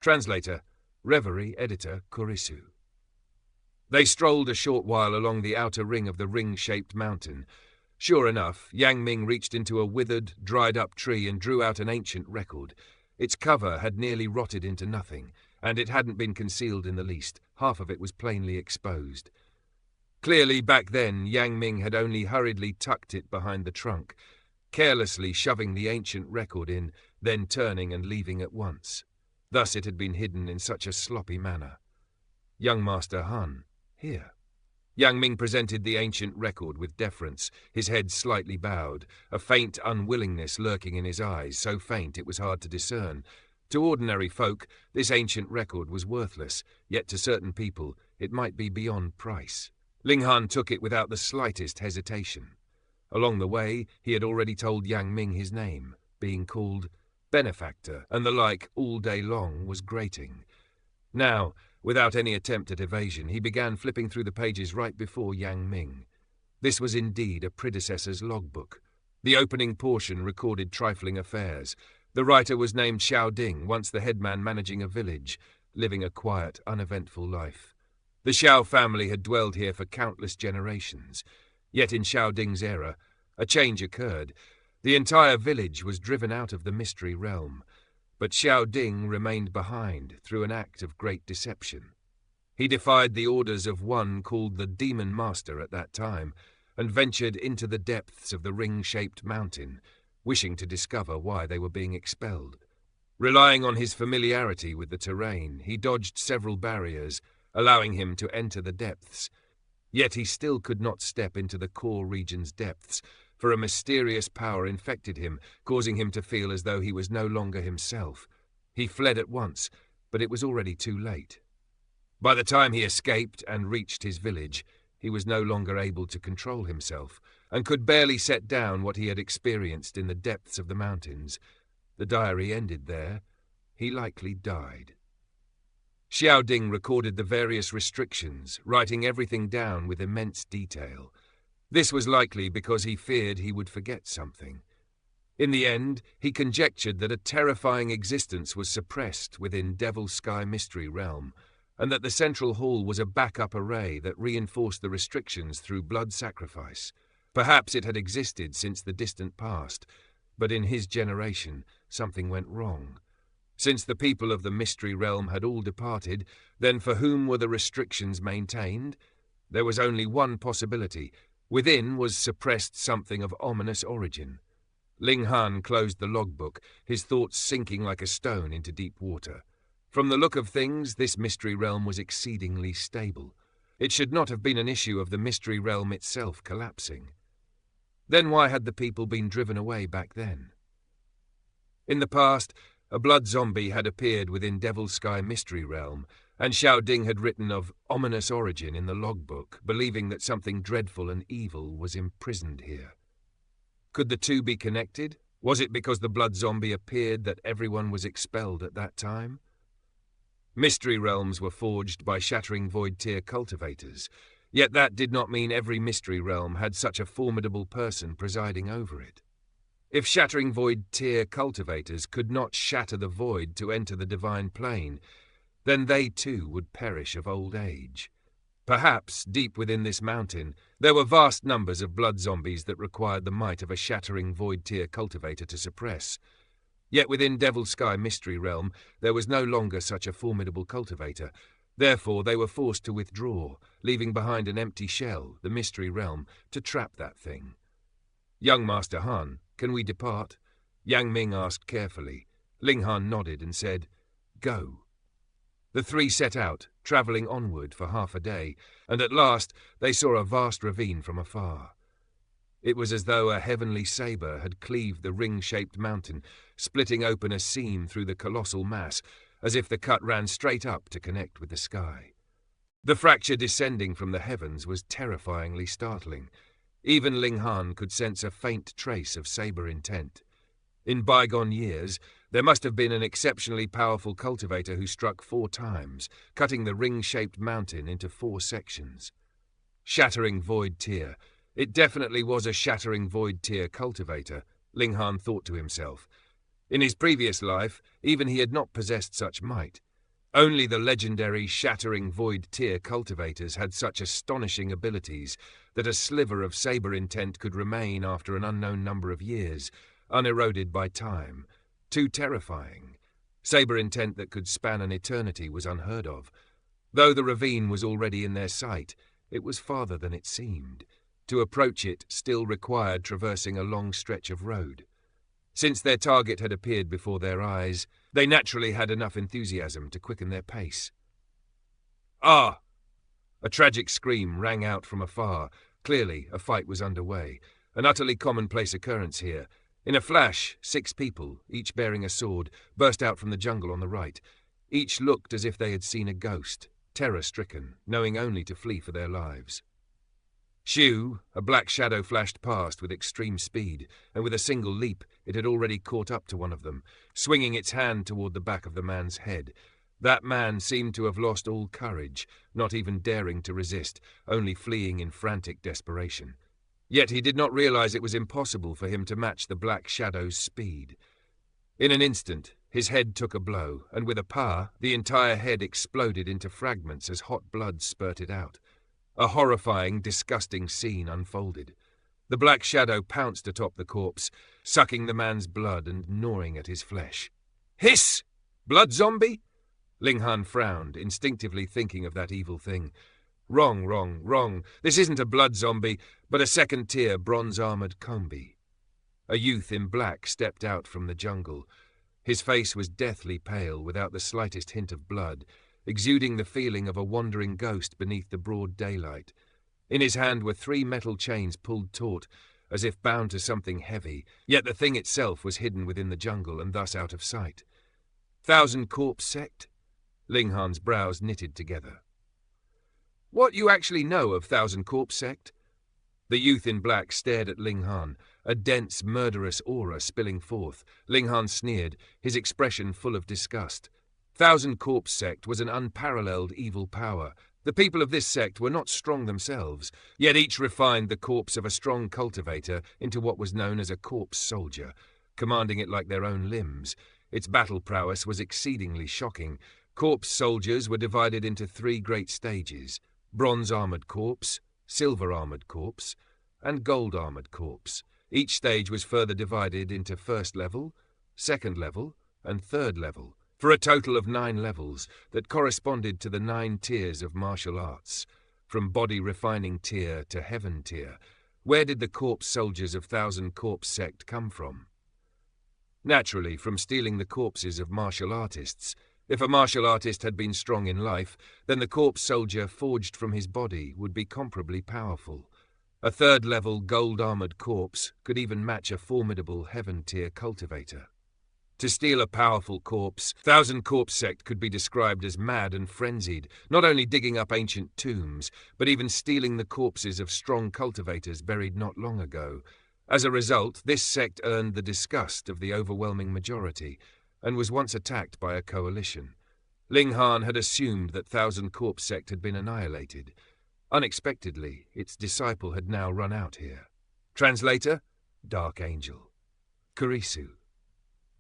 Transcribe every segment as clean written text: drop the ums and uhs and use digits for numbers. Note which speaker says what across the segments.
Speaker 1: Translator, Reverie Editor Kurisu. They strolled a short while along the outer ring of the ring-shaped mountain. Sure enough, Yang Ming reached into a withered, dried-up tree and drew out an ancient record. Its cover had nearly rotted into nothing, and it hadn't been concealed in the least. Half of it was plainly exposed. Clearly, back then, Yang Ming had only hurriedly tucked it behind the trunk, carelessly shoving the ancient record in, then turning and leaving at once. Thus it had been hidden in such a sloppy manner. Young Master Han, here. Yang Ming presented the ancient record with deference, his head slightly bowed, a faint unwillingness lurking in his eyes, so faint it was hard to discern. To ordinary folk, this ancient record was worthless, yet to certain people it might be beyond price. Ling Han took it without the slightest hesitation. Along the way, he had already told Yang Ming his name, being called Benefactor, and the like all day long was grating. Now, without any attempt at evasion, he began flipping through the pages right before Yang Ming. This was indeed a predecessor's logbook. The opening portion recorded trifling affairs. The writer was named Xiao Ding, once the headman managing a village, living a quiet, uneventful life. The Xiao family had dwelled here for countless generations. Yet in Xiao Ding's era, a change occurred. The entire village was driven out of the mystery realm, but Xiao Ding remained behind through an act of great deception. He defied the orders of one called the Demon Master at that time, and ventured into the depths of the ring-shaped mountain, wishing to discover why they were being expelled. Relying on his familiarity with the terrain, he dodged several barriers, allowing him to enter the depths. Yet he still could not step into the core region's depths, for a mysterious power infected him, causing him to feel as though he was no longer himself. He fled at once, but it was already too late. By the time he escaped and reached his village, he was no longer able to control himself, and could barely set down what he had experienced in the depths of the mountains. The diary ended there. He likely died. Xiao Ding recorded the various restrictions, writing everything down with immense detail. This was likely because he feared he would forget something. In the end, he conjectured that a terrifying existence was suppressed within Devil Sky Mystery Realm, and that the central hall was a backup array that reinforced the restrictions through blood sacrifice. Perhaps it had existed since the distant past, but in his generation something went wrong. Since the people of the mystery realm had all departed, then for whom were the restrictions maintained? There was only one possibility. Within was suppressed something of ominous origin. Ling Han closed the logbook, his thoughts sinking like a stone into deep water. From the look of things, this mystery realm was exceedingly stable. It should not have been an issue of the mystery realm itself collapsing. Then why had the people been driven away back then? In the past, a blood zombie had appeared within Devil Sky Mystery Realm, and Xiao Ding had written of ominous origin in the logbook, believing that something dreadful and evil was imprisoned here. Could the two be connected? Was it because the blood zombie appeared that everyone was expelled at that time? Mystery realms were forged by Shattering Void Tier cultivators, yet that did not mean every mystery realm had such a formidable person presiding over it. If Shattering Void Tier cultivators could not shatter the void to enter the divine plane, then they too would perish of old age. Perhaps, deep within this mountain, there were vast numbers of blood zombies that required the might of a Shattering Void Tier cultivator to suppress. Yet within Devil Sky Mystery Realm, there was no longer such a formidable cultivator. Therefore, they were forced to withdraw, leaving behind an empty shell, the Mystery Realm, to trap that thing. Young Master Han, can we depart? Yang Ming asked carefully. Ling Han nodded and said, Go. The three set out, travelling onward for half a day, and at last they saw a vast ravine from afar. It was as though a heavenly sabre had cleaved the ring-shaped mountain, splitting open a seam through the colossal mass, as if the cut ran straight up to connect with the sky. The fracture descending from the heavens was terrifyingly startling. Even Ling Han could sense a faint trace of sabre intent. In bygone years, there must have been an exceptionally powerful cultivator who struck 4 times, cutting the ring-shaped mountain into 4 sections. Shattering Void Tier. It definitely was a Shattering Void Tier cultivator, Ling Han thought to himself. In his previous life, even he had not possessed such might. Only the legendary Shattering Void tier cultivators had such astonishing abilities that a sliver of saber intent could remain after an unknown number of years, uneroded by time. Too terrifying. Saber intent that could span an eternity was unheard of. Though the ravine was already in their sight, it was farther than it seemed. To approach it still required traversing a long stretch of road. Since their target had appeared before their eyes, they naturally had enough enthusiasm to quicken their pace. "Ah!" A tragic scream rang out from afar. Clearly, a fight was underway, an utterly commonplace occurrence here. In a flash, 6 people, each bearing a sword, burst out from the jungle on the right. Each looked as if they had seen a ghost, terror-stricken, knowing only to flee for their lives. Shu, a black shadow flashed past with extreme speed, and with a single leap it had already caught up to one of them, swinging its hand toward the back of the man's head. That man seemed to have lost all courage, not even daring to resist, only fleeing in frantic desperation. Yet he did not realize it was impossible for him to match the black shadow's speed. In an instant, his head took a blow, and with a pa, the entire head exploded into fragments as hot blood spurted out. A horrifying, disgusting scene unfolded. The black shadow pounced atop the corpse, sucking the man's blood and gnawing at his flesh. "Hiss! Blood zombie?" Ling Han frowned, instinctively thinking of that evil thing. Wrong, wrong, wrong. This isn't a blood zombie, but a second-tier bronze-armored combi. A youth in black stepped out from the jungle. His face was deathly pale, without the slightest hint of blood, exuding the feeling of a wandering ghost beneath the broad daylight. In his hand were 3 metal chains pulled taut, as if bound to something heavy, yet the thing itself was hidden within the jungle and thus out of sight. 1,000 Corpse Sect? Ling Han's brows knitted together. "What you actually know of 1,000 Corpse Sect?" The youth in black stared at Ling Han, a dense, murderous aura spilling forth. Ling Han sneered, his expression full of disgust. 1,000 Corpse Sect was an unparalleled evil power. The people of this sect were not strong themselves, yet each refined the corpse of a strong cultivator into what was known as a corpse soldier, commanding it like their own limbs. Its battle prowess was exceedingly shocking. Corpse soldiers were divided into 3 great stages: bronze-armored corpse, silver-armored corpse, and gold-armored corpse. Each stage was further divided into first level, second level, and third level, for a total of 9 levels that corresponded to the 9 tiers of martial arts. From body-refining tier to heaven tier, where did the corpse soldiers of 1,000 Corpse Sect come from? Naturally, from stealing the corpses of martial artists. If a martial artist had been strong in life, then the corpse soldier forged from his body would be comparably powerful. A third-level gold-armored corpse could even match a formidable heaven-tier cultivator. To steal a powerful corpse, 1,000 Corpse Sect could be described as mad and frenzied, not only digging up ancient tombs, but even stealing the corpses of strong cultivators buried not long ago. As a result, this sect earned the disgust of the overwhelming majority, and was once attacked by a coalition. Ling Han had assumed that 1,000 Corpse Sect had been annihilated. Unexpectedly, its disciple had now run out here. Translator? Dark Angel. Kurisu.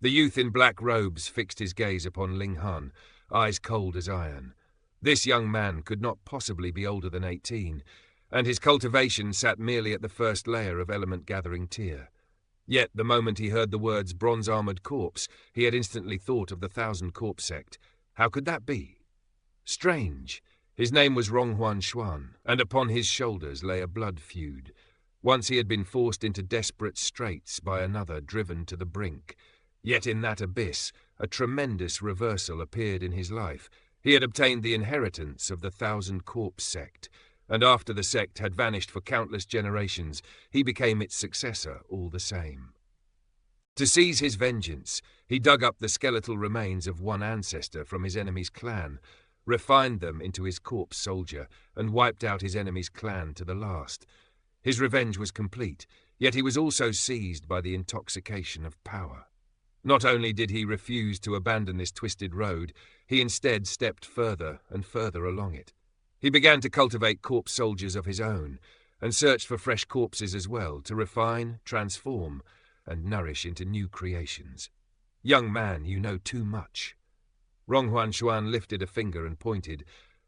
Speaker 1: The youth in black robes fixed his gaze upon Ling Han, eyes cold as iron. This young man could not possibly be older than 18, and his cultivation sat merely at the first layer of element-gathering tier. Yet, the moment he heard the words bronze-armored corpse, he had instantly thought of the 1,000 Corpse Sect. How could that be? Strange. His name was Ronghuan Xuan, and upon his shoulders lay a blood feud. Once he had been forced into desperate straits by another driven to the brink. Yet in that abyss, a tremendous reversal appeared in his life. He had obtained the inheritance of the 1,000 Corpse Sect, and after the sect had vanished for countless generations, he became its successor all the same. To seize his vengeance, he dug up the skeletal remains of one ancestor from his enemy's clan, refined them into his corpse soldier, and wiped out his enemy's clan to the last. His revenge was complete, yet he was also seized by the intoxication of power. Not only did he refuse to abandon this twisted road, he instead stepped further and further along it. He began to cultivate corpse soldiers of his own, and searched for fresh corpses as well, to refine, transform, and nourish into new creations. Young man, you know too much. Ronghuan Xuan lifted a finger and pointed,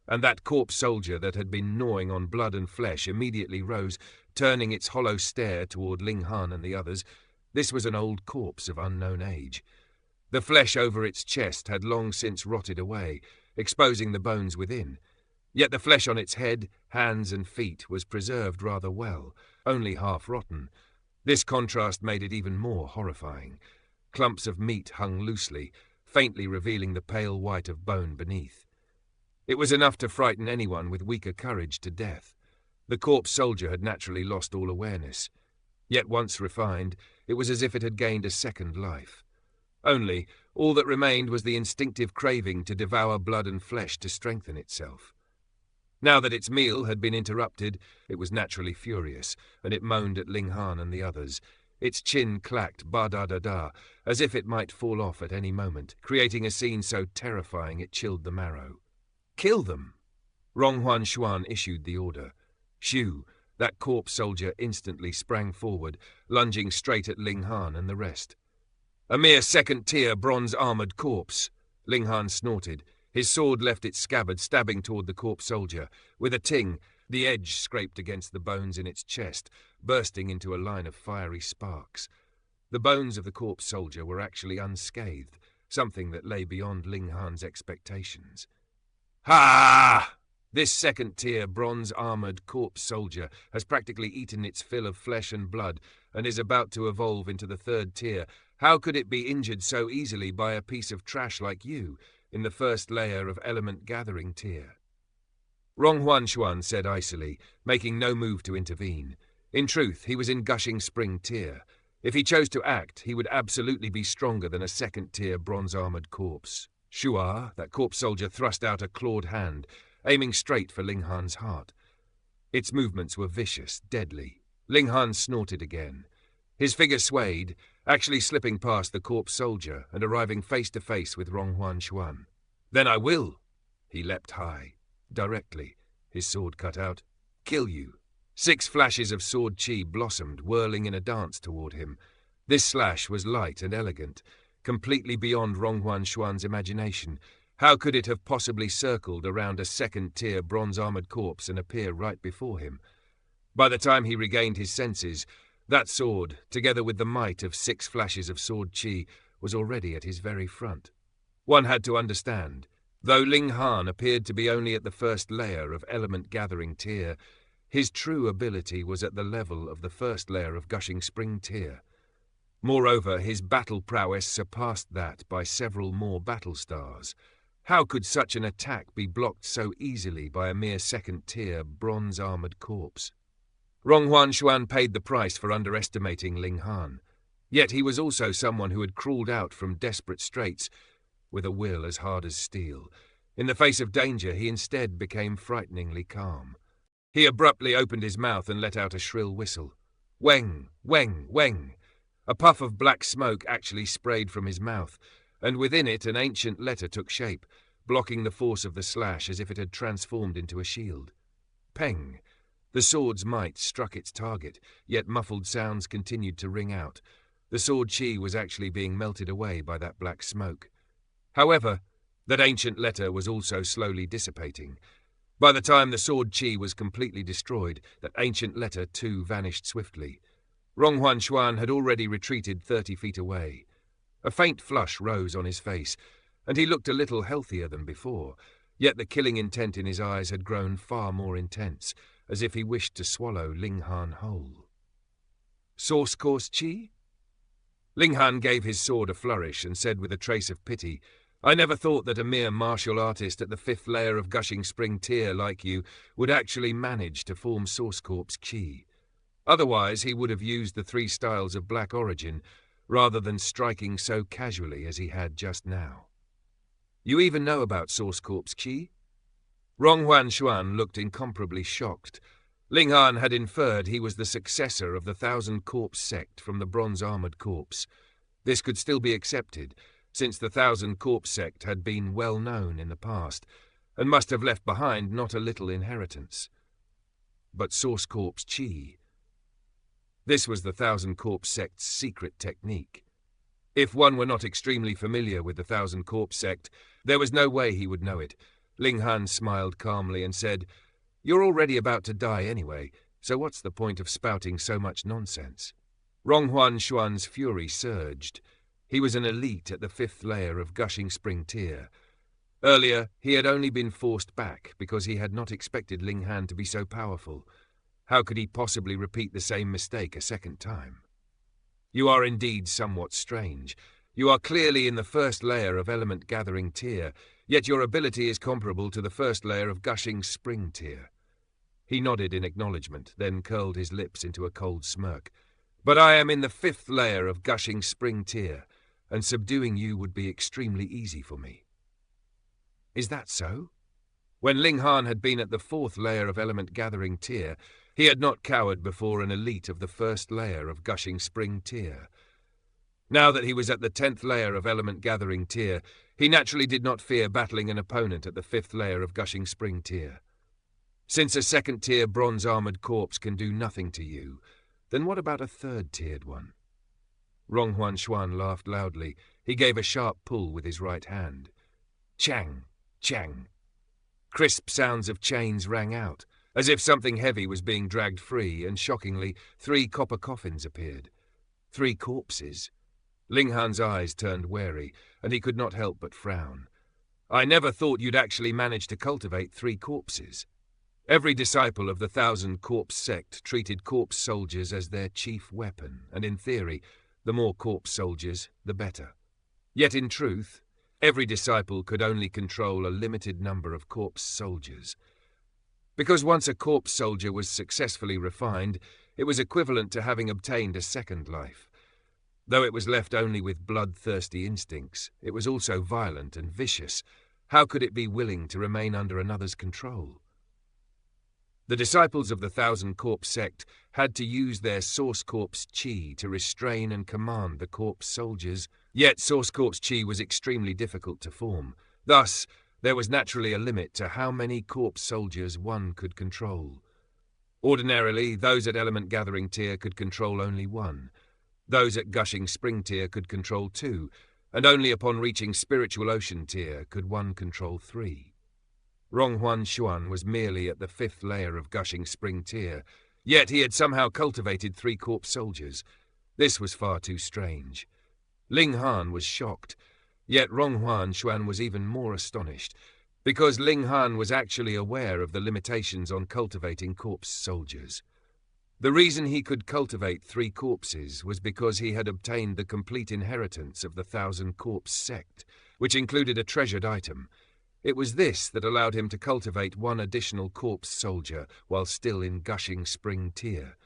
Speaker 1: and that corpse soldier that had been gnawing on blood and flesh immediately rose, turning its hollow stare toward Ling Han and the others. This was an old corpse of unknown age. The flesh over its chest had long since rotted away, exposing the bones within. Yet the flesh on its head, hands and feet was preserved rather well, only half rotten. This contrast made it even more horrifying. Clumps of meat hung loosely, faintly revealing the pale white of bone beneath. It was enough to frighten anyone with weaker courage to death. The corpse soldier had naturally lost all awareness. Yet once refined, it was as if it had gained a second life. Only, all that remained was the instinctive craving to devour blood and flesh to strengthen itself. Now that its meal had been interrupted, it was naturally furious, and it moaned at Ling Han and the others. Its chin clacked ba-da-da-da, as if it might fall off at any moment, creating a scene so terrifying it chilled the marrow. "Kill them!" Ronghuan Xuan issued the order. Shu, that corpse soldier, instantly sprang forward, lunging straight at Ling Han and the rest. "A mere second-tier bronze-armored corpse," Ling Han snorted. His sword left its scabbard, stabbing toward the corpse soldier. With a ting, the edge scraped against the bones in its chest, bursting into a line of fiery sparks. The bones of the corpse soldier were actually unscathed, something that lay beyond Ling Han's expectations. "Ha! This second-tier bronze-armored corpse soldier has practically eaten its fill of flesh and blood and is about to evolve into the third tier. How could it be injured so easily by a piece of trash like you, in the first layer of element-gathering tier?" Ronghuan Xuan said icily, making no move to intervene. In truth, he was in Gushing Spring tier. If he chose to act, he would absolutely be stronger than a second-tier bronze-armored corpse. Shua, that corpse soldier, thrust out a clawed hand, aiming straight for Ling Han's heart. Its movements were vicious, deadly. Ling Han snorted again. His figure swayed, actually slipping past the corpse soldier and arriving face to face with Ronghuan Xuan. "Then I will!" He leapt high. Directly, his sword cut out. "Kill you!" 6 flashes of sword chi blossomed, whirling in a dance toward him. This slash was light and elegant, completely beyond Ronghuan Xuan's imagination. How could it have possibly circled around a second-tier bronze-armored corpse and appear right before him? By the time he regained his senses, that sword, together with the might of 6 flashes of sword chi, was already at his very front. One had to understand, though Ling Han appeared to be only at the first layer of element-gathering tier, his true ability was at the level of the first layer of Gushing Spring tier. Moreover, his battle prowess surpassed that by several more battle stars. How could such an attack be blocked so easily by a mere second-tier bronze-armored corpse? Ronghuan Xuan paid the price for underestimating Ling Han. Yet he was also someone who had crawled out from desperate straits with a will as hard as steel. In the face of danger, he instead became frighteningly calm. He abruptly opened his mouth and let out a shrill whistle. Weng, weng, weng. A puff of black smoke actually sprayed from his mouth, and within it an ancient letter took shape, blocking the force of the slash as if it had transformed into a shield. Peng. The sword's might struck its target, yet muffled sounds continued to ring out. The sword chi was actually being melted away by that black smoke. However, that ancient letter was also slowly dissipating. By the time the sword chi was completely destroyed, that ancient letter too vanished swiftly. Ronghuan Xuan had already retreated 30 feet away. A faint flush rose on his face, and he looked a little healthier than before, yet the killing intent in his eyes had grown far more intense, as if he wished to swallow Ling Han whole. "Source course chi?" Ling Han gave his sword a flourish and said with a trace of pity, "I never thought that a mere martial artist at the 5th layer of Gushing Spring tier like you would actually manage to form Source Corp's chi. Otherwise he would have used the 3 styles of black origin, rather than striking so casually as he had just now. You even know about Source Corp's chi?" Ronghuan Xuan looked incomparably shocked. Ling Han had inferred he was the successor of the 1,000 Corpse sect from the bronze-armored corpse. This could still be accepted, since the 1,000 Corpse sect had been well known in the past, and must have left behind not a little inheritance. But Source Corp's chi. This was the 1,000 Corpse sect's secret technique. If one were not extremely familiar with the Thousand Corpse sect, there was no way he would know it. Ling Han smiled calmly and said, "You're already about to die anyway, so what's the point of spouting so much nonsense?" Ronghuan Xuan's fury surged. He was an elite at the 5th layer of Gushing Spring Tier. Earlier, he had only been forced back because he had not expected Ling Han to be so powerful. How could he possibly repeat the same mistake a second time? "You are indeed somewhat strange. You are clearly in the 1st layer of Element Gathering Tier, yet your ability is comparable to the 1st layer of Gushing Spring Tier." He nodded in acknowledgement, then curled his lips into a cold smirk. "But I am in the 5th layer of Gushing Spring Tier, and subduing you would be extremely easy for me." "Is that so?" When Ling Han had been at the 4th layer of Element Gathering Tier, he had not cowered before an elite of the 1st layer of Gushing Spring Tier. Now that he was at the 10th layer of Element Gathering Tier, he naturally did not fear battling an opponent at the 5th layer of Gushing Spring Tier. Since a 2nd-tier bronze-armored corpse can do nothing to you, then what about a 3rd-tiered one? Ronghuan Xuan laughed loudly. He gave a sharp pull with his right hand. Chang! Chang! Crisp sounds of chains rang out, as if something heavy was being dragged free, and shockingly, 3 copper coffins appeared. 3 corpses. Ling Han's eyes turned wary, and he could not help but frown. "I never thought you'd actually manage to cultivate 3 corpses." Every disciple of the 1000 Corpse sect treated corpse soldiers as their chief weapon, and in theory, the more corpse soldiers, the better. Yet in truth, every disciple could only control a limited number of corpse soldiers. Because once a corpse soldier was successfully refined, it was equivalent to having obtained a second life. Though it was left only with bloodthirsty instincts, it was also violent and vicious. How could it be willing to remain under another's control? The disciples of the 1000 Corpse sect had to use their Source Corpse Chi to restrain and command the corpse soldiers, yet Source Corpse Chi was extremely difficult to form. Thus, there was naturally a limit to how many corpse soldiers one could control. Ordinarily, those at Element Gathering Tier could control only 1. Those at Gushing Spring Tier could control 2, and only upon reaching Spiritual Ocean Tier could one control 3. Ronghuan Xuan was merely at the 5th layer of Gushing Spring Tier, yet he had somehow cultivated 3 corpse soldiers. This was far too strange. Ling Han was shocked, yet Ronghuan Xuan was even more astonished, because Ling Han was actually aware of the limitations on cultivating corpse soldiers. The reason he could cultivate 3 corpses was because he had obtained the complete inheritance of the 1000 Corpse sect, which included a treasured item. It was this that allowed him to cultivate 1 additional corpse soldier while still in Gushing Spring Tier.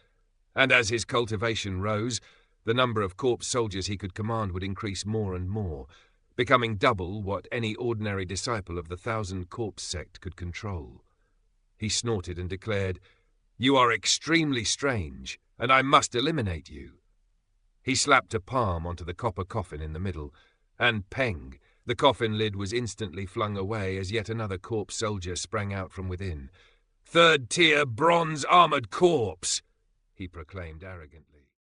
Speaker 1: And as his cultivation rose, the number of corpse soldiers he could command would increase more and more, becoming double what any ordinary disciple of the 1000 Corpse sect could control. He snorted and declared, "You are extremely strange, and I must eliminate you." He slapped a palm onto the copper coffin in the middle, and peng! The coffin lid was instantly flung away as yet another corpse soldier sprang out from within. "3rd-tier bronze-armored corpse!" he proclaimed arrogantly.